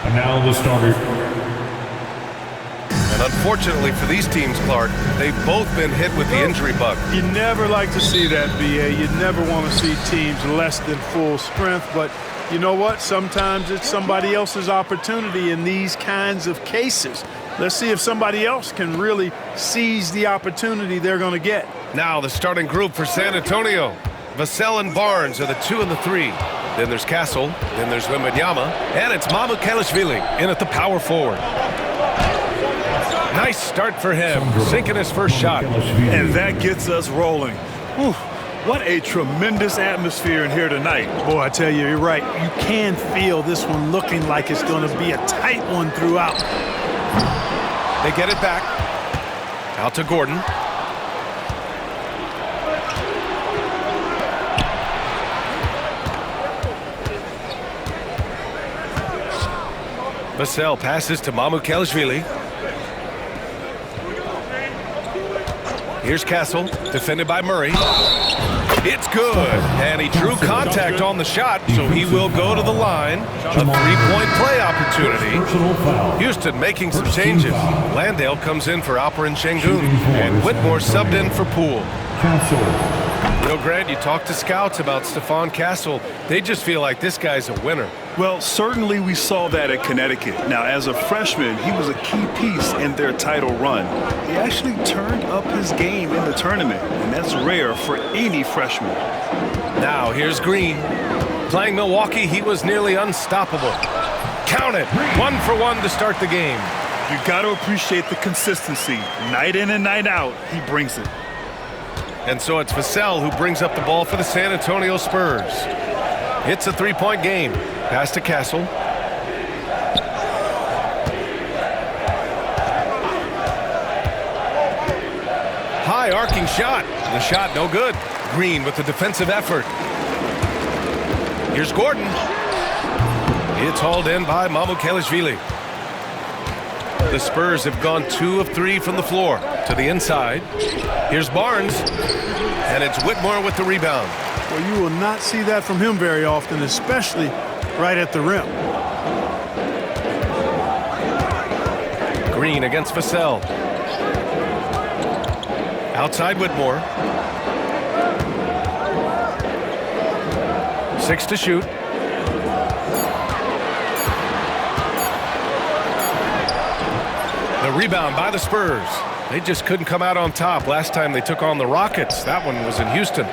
And now the starter. And unfortunately for these teams, Clark, they've both been hit with the injury bug. You never like to see that, B.A. You never want to see teams less than full strength, but you know what? Sometimes it's somebody else's opportunity in these kinds of cases. Let's see if somebody else can really seize the opportunity they're going to get. Now the starting group for San Antonio. Vassell and Barnes are the 2 and the 3. Then there's Castle, then there's Wembanyama, and it's Mamukelashvili in at the power forward. Nice start for him, sinking his first shot. And that gets us rolling. Whew. What a tremendous atmosphere in here tonight. Boy, I tell you, you're right. You can feel this one looking like it's going to be a tight one throughout. They get it back. Out to Gordon. Vassell passes to Mamukelashvili. Here's Castle, defended by Murray. It's good, and he drew contact on the shot, so he will go to the line. A three-point play opportunity. Houston making some changes. Landale comes in for Alperen Şengün, and Whitmore subbed in for Poole. You know, Grant, you talk to scouts about Stephon Castle. They just feel like this guy's a winner. Well, certainly we saw that at Connecticut. Now, as a freshman, he was a key piece in their title run. He actually turned up his game in the tournament, and that's rare for any freshman. Now, here's Green. Playing Milwaukee, he was nearly unstoppable. Count it, 1 for 1 to start the game. You got to appreciate the consistency. Night in and night out, he brings it. And so it's Vassell who brings up the ball for the San Antonio Spurs. It's a three-point game. Pass to Castle. High arcing shot. The shot no good. Green with the defensive effort. Here's Gordon. It's hauled in by Mamukelashvili. The Spurs have gone 2 of 3 from the floor to the inside. Here's Barnes, and it's Whitmore with the rebound. Well, you will not see that from him very often, especially right at the rim. Green against Vassell. Outside Whitmore. 6 to shoot. The rebound by the Spurs. They just couldn't come out on top last time they took on the Rockets. That one was in Houston.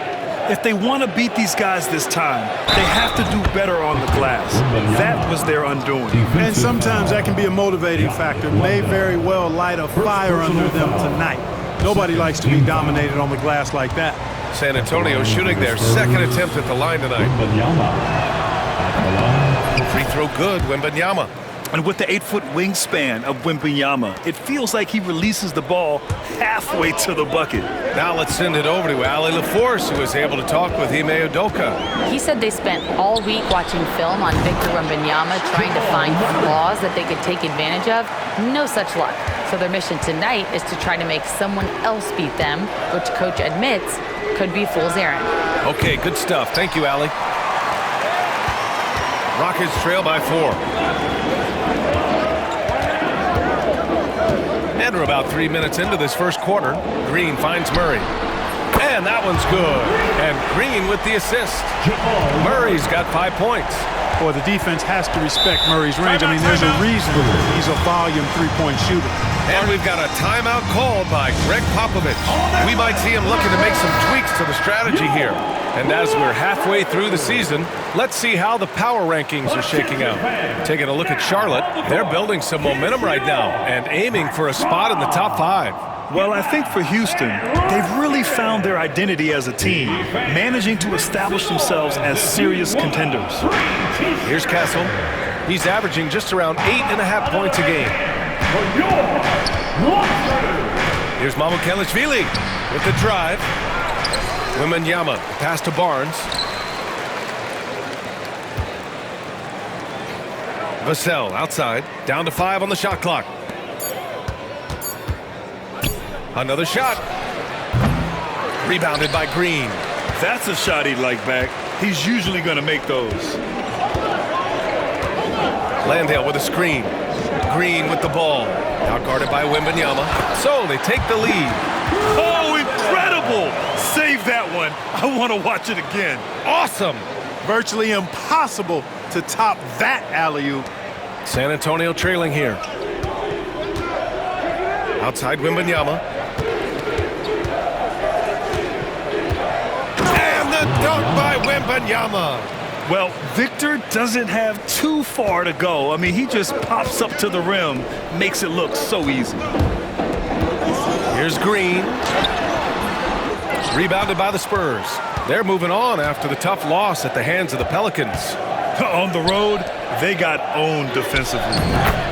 If they want to beat these guys this time, they have to do better on the glass. That was their undoing. And sometimes that can be a motivating factor. May very well light a fire under them tonight. Nobody likes to be dominated on the glass like that. San Antonio shooting their second attempt at the line tonight. Free throw good, Wembanyama. And with the 8-foot wingspan of Wembanyama, it feels like he releases the ball halfway to the bucket. Now let's send it over to Ali LaForce, who was able to talk with Ime Udoka. He said they spent all week watching film on Victor Wembanyama, trying to find flaws that they could take advantage of. No such luck. So their mission tonight is to try to make someone else beat them, which coach admits could be fool's errand. Okay, good stuff. Thank you, Ali. Rockets trail by 4. And we're about 3 minutes into this first quarter. Green finds Murray. And that one's good. And Green with the assist. Murray's got 5 points. Boy, the defense has to respect Murray's range. I mean, there's a reason he's a volume three-point shooter. And we've got a timeout called by Greg Popovich. We might see him looking to make some tweaks to the strategy here. And as we're halfway through the season, let's see how the power rankings are shaking out. Taking a look at Charlotte, they're building some momentum right now and aiming for a spot in the top 5. Well, I think for Houston, they've really found their identity as a team, managing to establish themselves as serious contenders. Here's Castle. He's averaging just around 8.5 points a game. Here's Mamukelashvili with the drive. Wembanyama, pass to Barnes. Vassell outside, down to 5 on the shot clock. Another shot. Rebounded by Green. That's a shot he'd like back. He's usually going to make those. Landale with a screen. Green with the ball. Now guarded by Wembanyama. So they take the lead. Oh, incredible! Save that one. I want to watch it again. Awesome! Virtually impossible to top that alley-oop. San Antonio trailing here. Outside Wembanyama. And the dunk by Wembanyama. Well, Victor doesn't have too far to go. I mean, he just pops up to the rim, makes it look so easy. Here's Green. Rebounded by the Spurs. They're moving on after the tough loss at the hands of the Pelicans. On the road, they got owned defensively.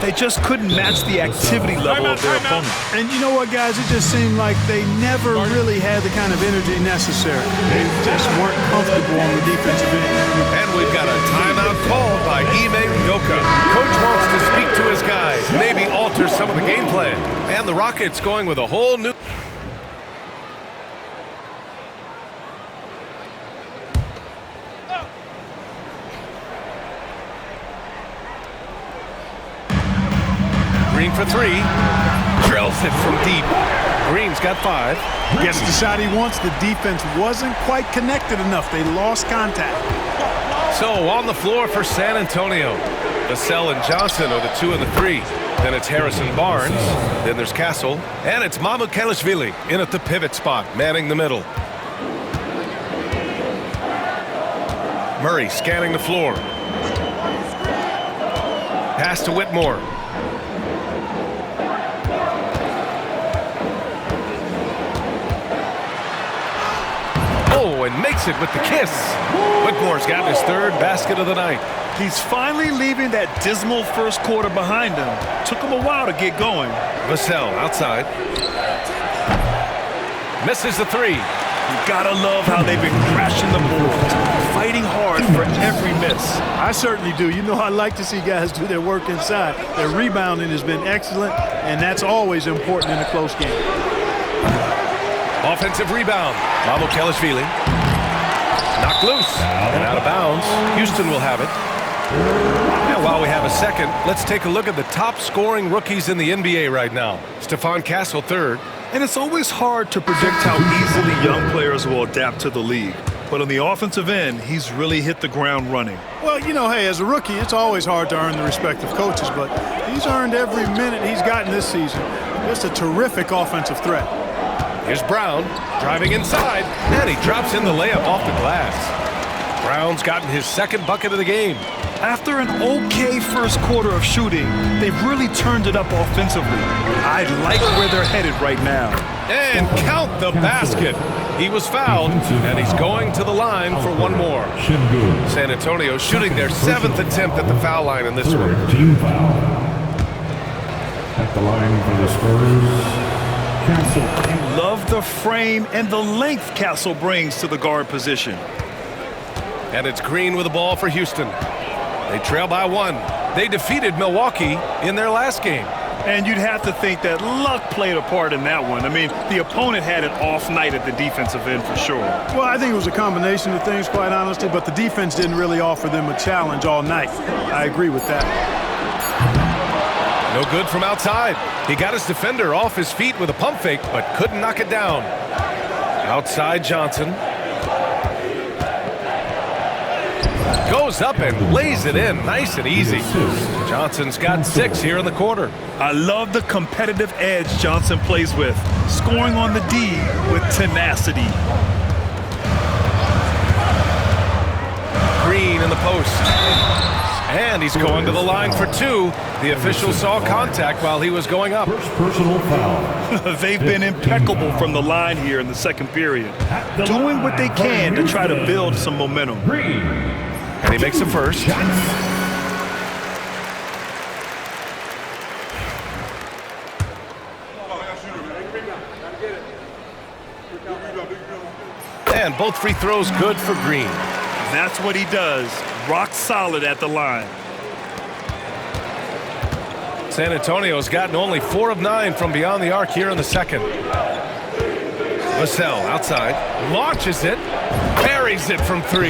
They just couldn't match the activity level of their opponent. And you know what, guys? It just seemed like they never really had the kind of energy necessary. They just weren't comfortable on the defensive end. And we've got a timeout called by Ime Udoka. Coach wants to speak to his guys, maybe alter some of the game plan. And the Rockets going with a whole new... Green for three. Drills it from deep. Green's got 5. Gets the shot he wants. The defense wasn't quite connected enough. They lost contact. So on the floor for San Antonio. Vassell and Johnson are the 2 and the 3. Then it's Harrison Barnes. Then there's Castle. And it's Mamukelashvili in at the pivot spot, manning the middle. Murray scanning the floor. Pass to Whitmore. And makes it with the kiss. Whitmore's got his 3rd basket of the night. He's finally leaving that dismal first quarter behind him. Took him a while to get going. Vassell outside. Misses the 3. You gotta love how they've been crashing the boards, fighting hard for every miss. I certainly do. You know, I like to see guys do their work inside. Their rebounding has been excellent, and that's always important in a close game. Offensive rebound. Mamukelashvili. Knocked loose and out of bounds. Houston will have it. And while we have a second, let's take a look at the top scoring rookies in the NBA right now. Stephon Castle 3rd. And it's always hard to predict how easily young players will adapt to the league. But on the offensive end, he's really hit the ground running. Well, you know, hey, as a rookie, it's always hard to earn the respect of coaches, but he's earned every minute he's gotten this season. Just a terrific offensive threat. Here's Brown, driving inside, and he drops in the layup off the glass. Brown's gotten his 2nd bucket of the game. After an okay first quarter of shooting, they've really turned it up offensively. I like where they're headed right now. And count the basket. He was fouled, and he's going to the line for one more. San Antonio shooting their 7th attempt at the foul line in this one. Team foul. At the line for the Spurs. Castle. Love the frame and the length Castle brings to the guard position. And it's Green with the ball for Houston. They trail by 1. They defeated Milwaukee in their last game. And you'd have to think that luck played a part in that one. I mean, the opponent had an off night at the defensive end for sure. Well, I think it was a combination of things, quite honestly, but the defense didn't really offer them a challenge all night. I agree with that. No good from outside. He got his defender off his feet with a pump fake, but couldn't knock it down. Outside Johnson. Goes up and lays it in nice and easy. Johnson's got 6 here in the quarter. I love the competitive edge Johnson plays with, scoring on the D with tenacity. Green in the post. And he's going to the line for 2. The official saw contact while he was going up. First personal foul. They've been impeccable from the line here in the second period, doing what they can to try to build some momentum. And he makes the first. And both free throws good for Green. That's what he does. Rock solid at the line. San Antonio's gotten only 4 of 9 from beyond the arc here in the second. Vassell outside, launches it, Buries it from 3.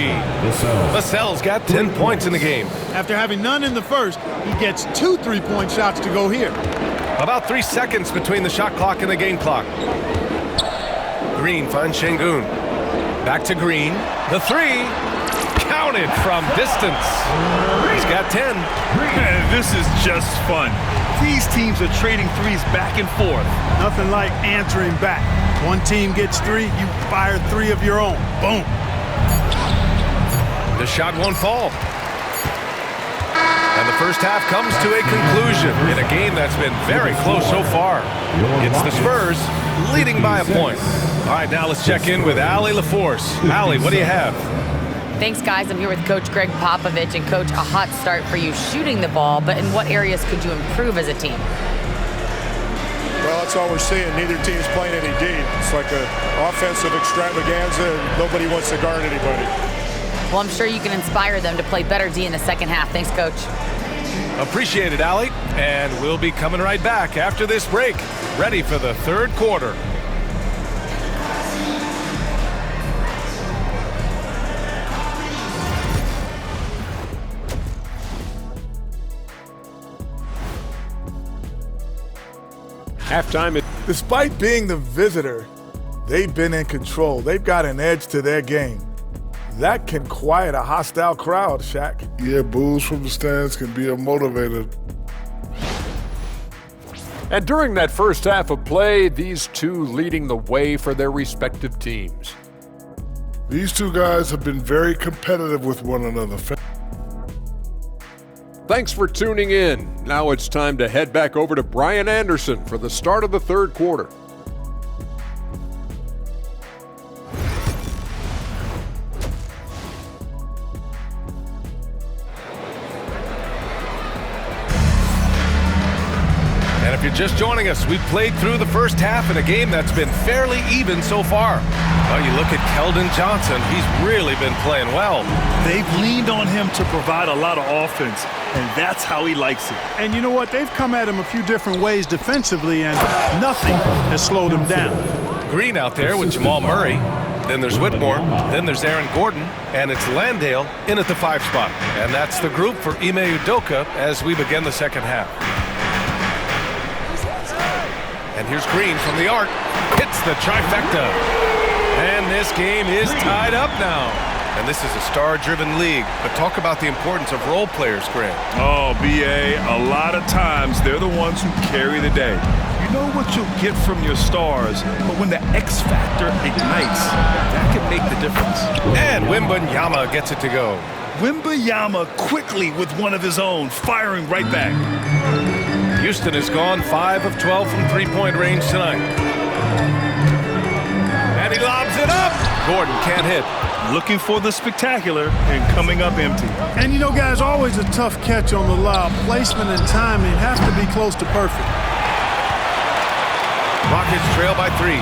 Vassell's got 10 points in the game. After having none in the first, he gets 2 3-point shots to go here. About 3 seconds between the shot clock and the game clock. Green finds Şengün. Back to Green. The 3. Counted from distance. He's got 10. Man, this is just fun. These teams are trading threes back and forth. Nothing like answering back. One team gets 3, you fire 3 of your own. Boom. The shot won't fall. And the first half comes to a conclusion in a game that's been very close so far. It's the Spurs leading by a point. All right, now let's check in with Allie LaForce. Allie, what do you have? Thanks, guys. I'm here with Coach Greg Popovich. And, Coach, a hot start for you shooting the ball, but in what areas could you improve as a team? Well, that's all we're seeing. Neither team's playing any D. It's like an offensive extravaganza, and nobody wants to guard anybody. Well, I'm sure you can inspire them to play better D in the second half. Thanks, Coach. Appreciate it, Allie. And we'll be coming right back after this break, ready for the third quarter. Halftime. Despite being the visitor, they've been in control. They've got an edge to their game. That can quiet a hostile crowd, Shaq. Yeah, boos from the stands can be a motivator. And during that first half of play, these two leading the way for their respective teams. These two guys have been very competitive with one another. Thanks for tuning in. Now it's time to head back over to Brian Anderson for the start of the third quarter. And if you're just joining us, we've played through the first half in a game that's been fairly even so far. Well, you look at Keldon Johnson, he's really been playing well. They've leaned on him to provide a lot of offense, and that's how he likes it. And you know what? They've come at him a few different ways defensively, and nothing has slowed him down. Green out there with Jamal Murray. Then there's Whitmore. Then there's Aaron Gordon. And it's Landale in at the 5 spot. And that's the group for Ime Udoka as we begin the second half. And here's Green from the arc. Hits the trifecta. And this game is tied up now. And this is a star-driven league. But talk about the importance of role players, Grant. Oh, B.A., a lot of times they're the ones who carry the day. You know what you'll get from your stars, but when the X factor ignites, that can make the difference. And Wembanyama gets it to go. Wembanyama quickly with one of his own, firing right back. Houston has gone 5 of 12 from three-point range tonight. And he lobs it up. Gordon can't hit. Looking for the spectacular and coming up empty. And you know, guys, always a tough catch on the lob. Placement and timing has to be close to perfect. Rockets trail by 3.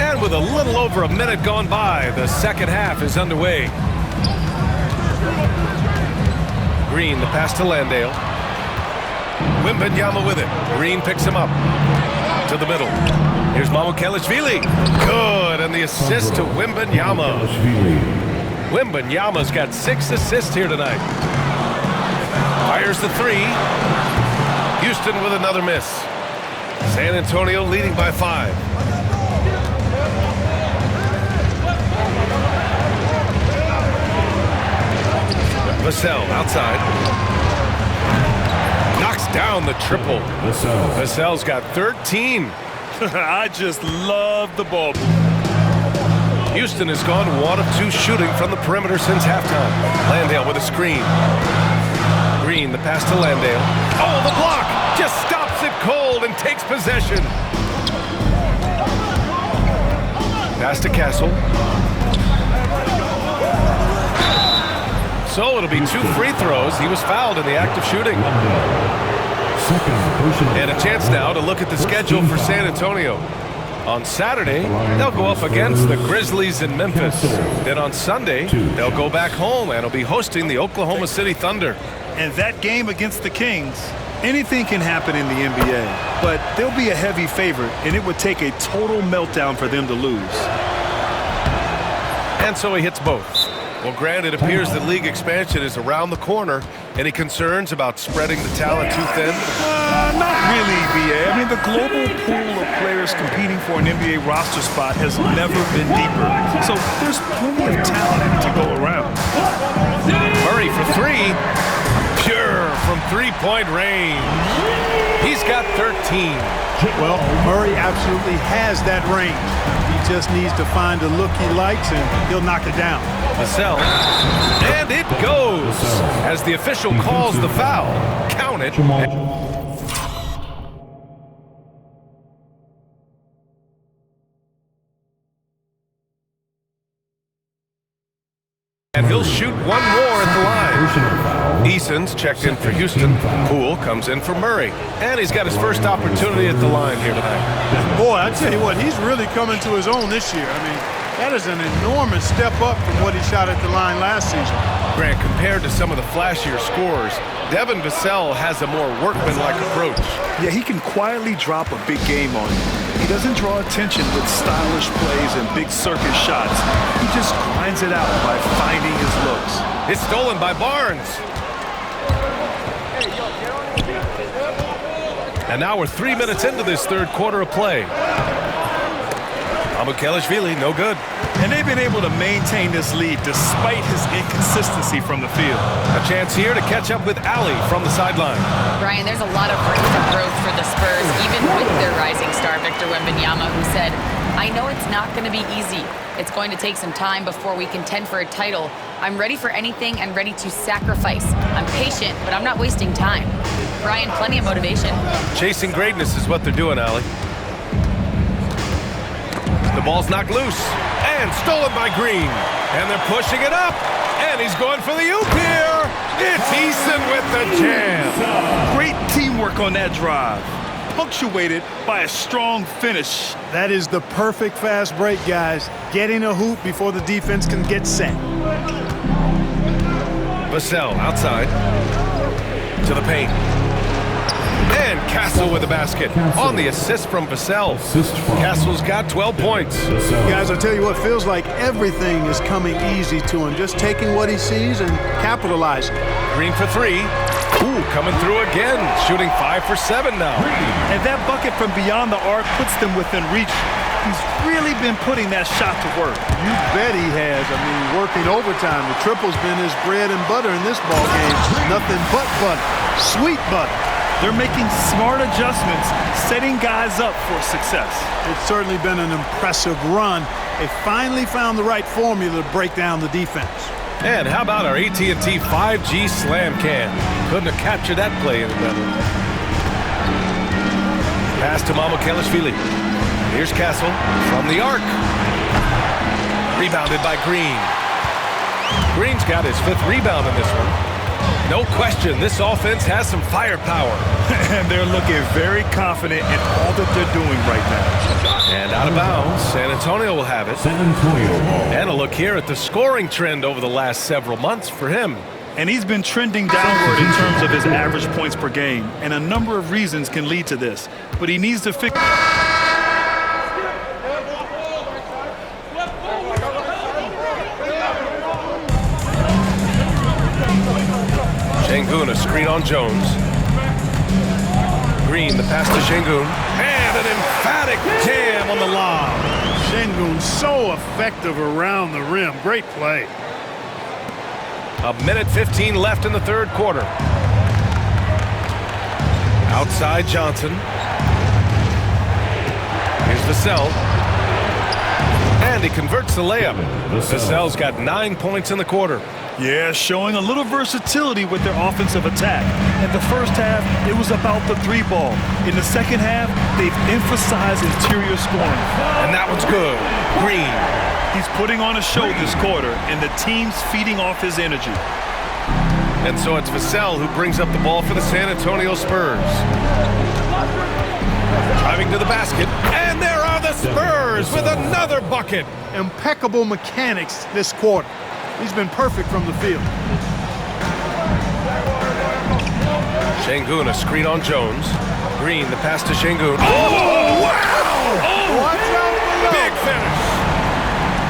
And with a little over a minute gone by, the second half is underway. Green, the pass to Landale. Wembanyama with it. Green picks him up. To the middle. Here's Mamukelashvili. Good, and the assist to Wembanyama. Wembanyama's got 6 assists here tonight. Fires the 3. Houston with another miss. San Antonio leading by 5. Vassell outside. Knocks down the triple. Vassell's got 13. I just love the ball. Houston has gone 1 of 2 shooting from the perimeter since halftime. Landale with a screen. Green, the pass to Landale. Oh, the block! Just stops it cold and takes possession. Pass to Castle. So it'll be 2 free throws. He was fouled in the act of shooting. And a chance now to look at the schedule for San Antonio. On Saturday, they'll go up against the Grizzlies in Memphis. Then on Sunday, they'll go back home and will be hosting the Oklahoma City Thunder. And that game against the Kings Anything can happen in the NBA, but they'll be a heavy favorite, and it would take a total meltdown for them to lose. And so he hits both. Well, Grant, it appears that league expansion is around the corner. Any concerns about spreading the talent too thin? Not really, BA. I mean, the global pool of players competing for an NBA roster spot has never been deeper. So there's plenty of talent to go around. Murray for three. Pure from three-point range. He's got 13. Well, Murray absolutely has that range. He just needs to find the look he likes, and he'll knock it down. Vassell. And it goes as the official calls the foul. Count it. And he'll shoot one more at the line. Eason's checked in for Houston. Poole comes in for Murray. And he's got his first opportunity at the line here tonight. Boy, I tell you what, he's really coming to his own this year. I mean, that is an enormous step up from what he shot at the line last season. Grant, compared to some of the flashier scorers, Devin Vassell has a more workmanlike approach. Yeah, he can quietly drop a big game on you. He doesn't draw attention with stylish plays and big circus shots. He just grinds it out by finding his looks. It's stolen by Barnes. And now we're 3 minutes into this third quarter of play. Amukelashvili, no good. And they've been able to maintain this lead despite his inconsistency from the field. A chance here to catch up with Ali from the sideline. Brian, there's a lot of room for growth for the Spurs, even with their rising star, Victor Wembanyama, who said, I know it's not going to be easy. It's going to take some time before we contend for a title. I'm ready for anything and ready to sacrifice. I'm patient, but I'm not wasting time. Brian, plenty of motivation. Chasing greatness is what they're doing, Ali. The ball's knocked loose and stolen by Green. And they're pushing it up. And he's going for the oop here. It's Eason with the jam. Great teamwork on that drive, punctuated by a strong finish. That is the perfect fast break, guys. Getting a hoop before the defense can get set. Vassell outside to the paint. And Castle with the basket on the assist from Vassell. Castle's got 12 points. Guys, I tell you what, feels like everything is coming easy to him. Just taking what he sees and capitalizing. Green for three. Ooh, coming through again. Shooting 5 for 7 now. And that bucket from beyond the arc puts them within reach. He's really been putting that shot to work. You bet he has. I mean, working overtime. The triple's been his bread and butter in this ball game. Nothing but butter. Sweet butter. They're making smart adjustments, setting guys up for success. It's certainly been an impressive run. They finally found the right formula to break down the defense. And how about our AT&T 5G Slam Cam? Couldn't have captured that play any better. Pass to Amukelashvili. Here's Castle from the arc. Rebounded by Green. Green's got his 5th rebound in this one. No question, this offense has some firepower. And they're looking very confident in all that they're doing right now. And out of bounds, San Antonio will have it. San Antonio ball. And a look here at the scoring trend over the last several months for him. And he's been trending downward in terms of his average points per game. And a number of reasons can lead to this. But he needs to fix... Şengün, a screen on Jones. Green, the pass to Şengün. And an emphatic jam on the lob. Şengün so effective around the rim. Great play. A minute 15 left in the third quarter. Outside Johnson. Here's Vassell. And he converts the layup. Vassell's got 9 points in the quarter. Yeah, showing a little versatility with their offensive attack. In the first half, it was about the 3-ball. In the second half, they've emphasized interior scoring. And that one's good. Green. He's putting on a show this quarter, and the team's feeding off his energy. And so it's Vassell who brings up the ball for the San Antonio Spurs. Driving to the basket, and there are the Spurs with another bucket. Impeccable mechanics this quarter. He's been perfect from the field. Şengün, a screen on Jones. Green, the pass to Şengün. Oh, wow! Watch out below. Big finish.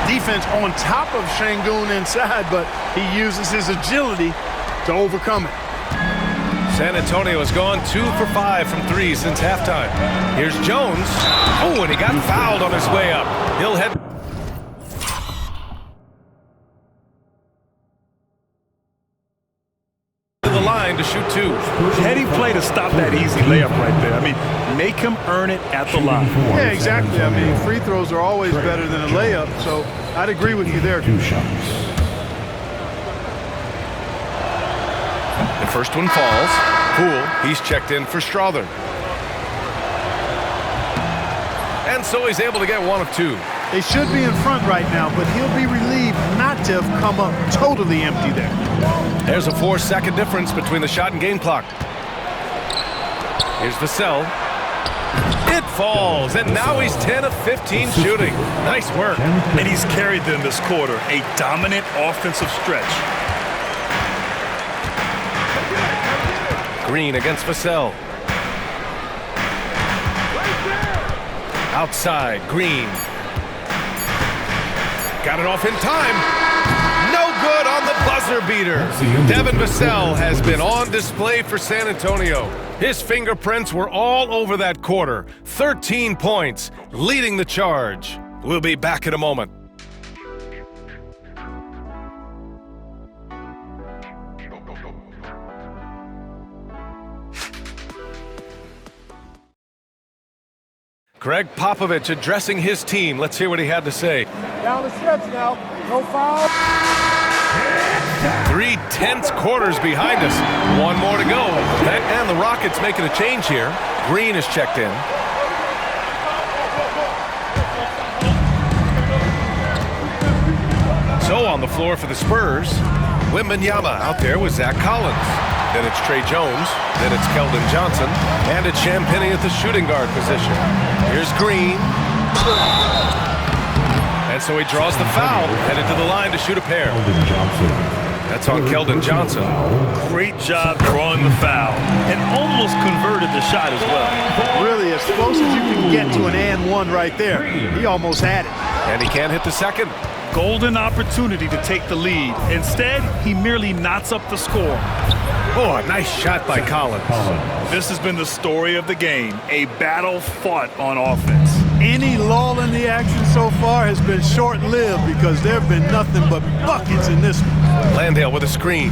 Defense on top of Şengün inside, but he uses his agility to overcome it. San Antonio has gone 2 for 5 from 3 since halftime. Here's Jones. Oh, and he got fouled on his way up. He'll head to the line to shoot 2. Heady play to stop that easy layup right there. I mean, make him earn it at the line. Yeah, exactly. I mean, free throws are always better than a layup, so I'd agree with you there. 2 shots. The first one falls. Poole, he's checked in for Strawther. And so he's able to get 1 of 2. They should be in front right now, but he'll be relieved not to have come up totally empty there. There's a 4-second difference between the shot and game clock. Here's Vassell. It falls, and now he's 10 of 15 shooting. Nice work. And he's carried them this quarter. A dominant offensive stretch. Green against Vassell. Outside, Green. Got it off in time. No good on the buzzer beater. Devin Vassell has been on display for San Antonio. His fingerprints were all over that quarter. 13 points, leading the charge. We'll be back in a moment. Greg Popovich addressing his team. Let's hear what he had to say. Down the stretch now. No foul. 3 tense quarters behind us. 1 more to go. And the Rockets making a change here. Green is checked in. So on the floor for the Spurs, Wembanyama out there with Zach Collins. Then it's Trey Jones. Then it's Keldon Johnson. And it's Champagnie at the shooting guard position. Here's Green. And so he draws the foul, headed to the line to shoot a pair. That's on Keldon Johnson. Great job drawing the foul. And almost converted the shot as well. Really, as close as you can get to an and one right there. He almost had it. And he can't hit the second. Golden opportunity to take the lead. Instead, he merely knots up the score. Oh, a nice shot by Collins. This has been the story of the game. A battle fought on offense. Any lull in the action so far has been short-lived because there have been nothing but buckets in this one. Landale with a screen.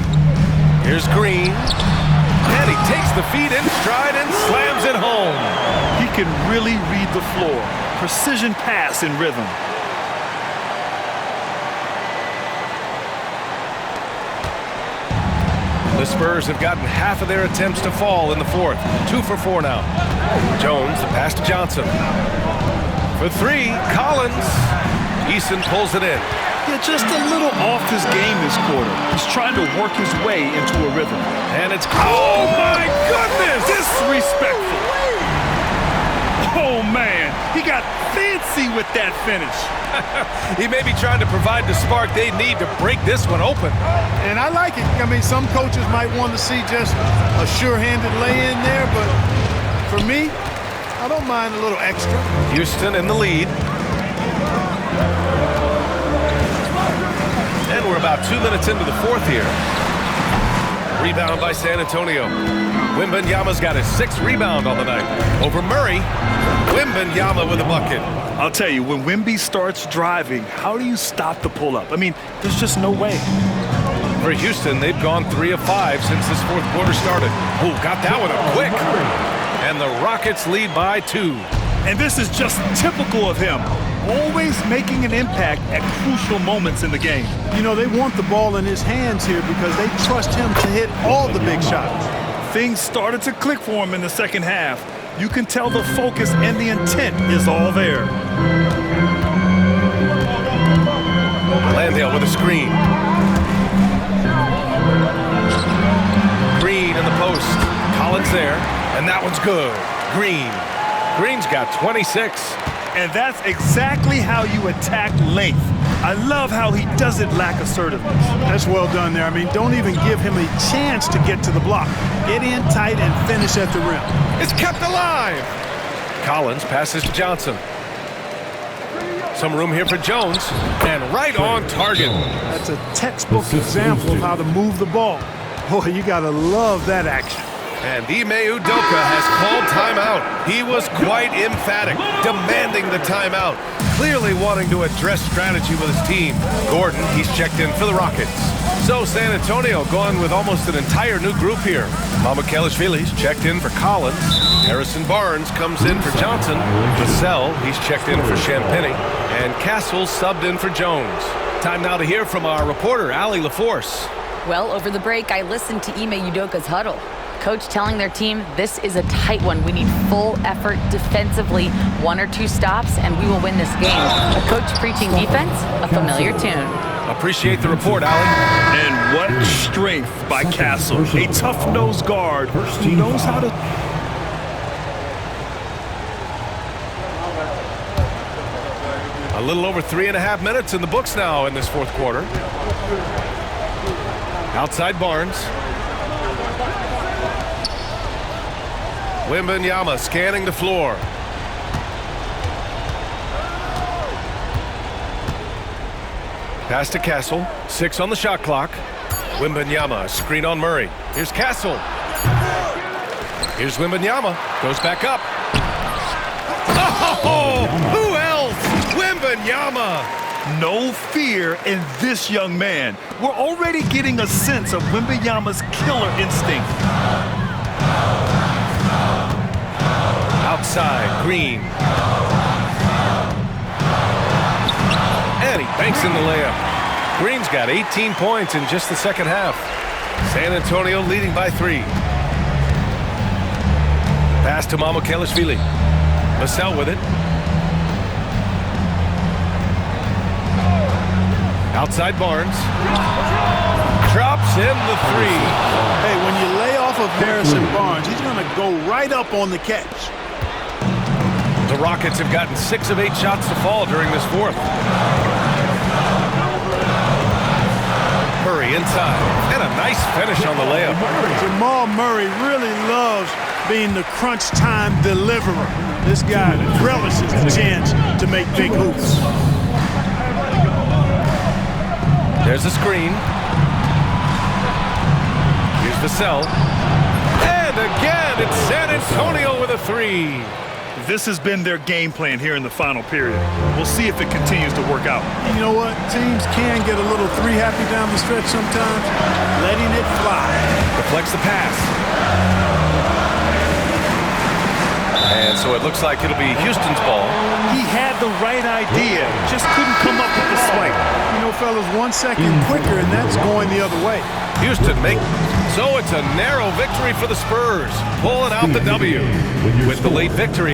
Here's Green. And he takes the feed in stride and slams it home. He can really read the floor. Precision pass in rhythm. The Spurs have gotten half of their attempts to fall in the fourth. 2 for 4 now. Jones, the pass to Johnson. For 3, Collins. Eason pulls it in. Yeah, just a little off his game this quarter. He's trying to work his way into a rhythm. And it's... Oh, my goodness! Disrespectful. Oh, man. He got fancy with that finish. He may be trying to provide the spark they need to break this one open. And I like it. I mean, some coaches might want to see just a sure-handed lay-in there, but for me, I don't mind a little extra. Houston in the lead. And we're about 2 minutes into the fourth here. Rebound by San Antonio. Wembanyama's got his 6th rebound on the night. Over Murray, Wembanyama with a bucket. I'll tell you, when Wemby starts driving, how do you stop the pull-up? I mean, there's just no way. For Houston, they've gone 3 of 5 since this fourth quarter started. Oh, got that one up quick. And the Rockets lead by 2. And this is just typical of him. Always making an impact at crucial moments in the game. You know, they want the ball in his hands here because they trust him to hit all the big shots. Things started to click for him in the second half. You can tell the focus and the intent is all there. Landale with a screen. Green in the post. Collins there, and that one's good. Green's got 26. And that's exactly how you attack length. I love how he doesn't lack assertiveness. That's well done there. I mean, don't even give him a chance to get to the block. Get in tight and finish at the rim. It's kept alive. Collins passes to Johnson. Some room here for Jones, and right on target. That's a textbook example of how to move the ball. Boy, you gotta love that action. And Ime Udoka has called timeout. He was quite emphatic, demanding the timeout, clearly wanting to address strategy with his team. Gordon, he's checked in for the Rockets. So San Antonio going with almost an entire new group here. Mamukelashvili's checked in for Collins. Harrison Barnes comes in for Johnson. Vassell, he's checked in for Champagny. And Castle subbed in for Jones. Time now to hear from our reporter, Allie LaForce. Well, over the break, I listened to Ime Udoka's huddle. Coach telling their team, this is a tight one. We need full effort defensively. 1 or 2 stops, and we will win this game. A coach preaching defense, a familiar tune. Appreciate the report, Allie. And what strength by Castle. A tough-nosed guard who knows how to... A little over 3.5 minutes in the books now in this fourth quarter. Outside Barnes. Wembanyama scanning the floor. Pass to Castle. 6 on the shot clock. Wembanyama, screen on Murray. Here's Castle. Here's Wembanyama. Goes back up. Oh! Who else? Wembanyama! No fear in this young man. We're already getting a sense of Wembanyama's killer instinct. Outside, Green. And he banks in the layup. Green's got 18 points in just the second half. San Antonio leading by 3. Pass to Mamukelashvili. Vassell with it. Outside Barnes. Drops in the 3. Hey, when you lay off of Harrison Barnes, he's going to go right up on the catch. The Rockets have gotten 6 of 8 shots to fall during this fourth. Murray inside. And a nice finish on the layup. Jamal Murray really loves being the crunch time deliverer. This guy relishes the chance to make big hoops. There's a screen. Here's Vassell. And again, it's San Antonio with a 3. This has been their game plan here in the final period. We'll see if it continues to work out. You know what? Teams can get a little 3-happy down the stretch sometimes. Letting it fly. Deflects the pass. And so it looks like it'll be Houston's ball. He had the right idea, just couldn't come up with the swipe. You know, fellas, 1 second quicker, and that's going the other way. Houston so it's a narrow victory for the Spurs, pulling out the W with the late victory.